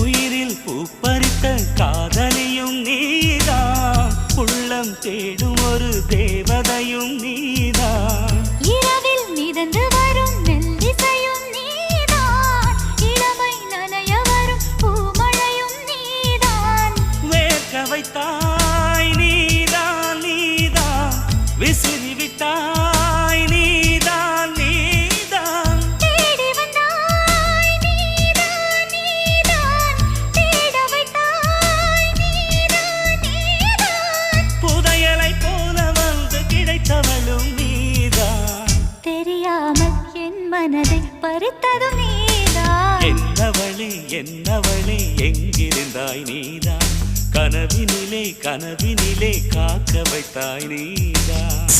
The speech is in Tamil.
உயிரில் பூப்பறித்த காதலியும் நீதான், உள்ளம் தேடும் ஒரு தேவதையும் நீதான். இரவில் மிதந்து வரும் மெல்லிசையும் நீதான், இளமை நனைய வரும் பூமழையும் நீதான். வேர்க்க வைத்தாய் நீதான் நீதான், விசிறி விட்டாய் நீதான் நீதான். தேடி வந்தாய் நீதான் நீதான், தேட வைத்தாய் நீதான் நீதான். புதையலை போல வந்து கிடைத்தவளும் நீதான். தெரியாமல் என் மனதை பறித்ததும் நீதான். என்னவளே எங்கிருந்தாய் நீதான், கனவினிலே காக்க வைத்தாய் நீதான்.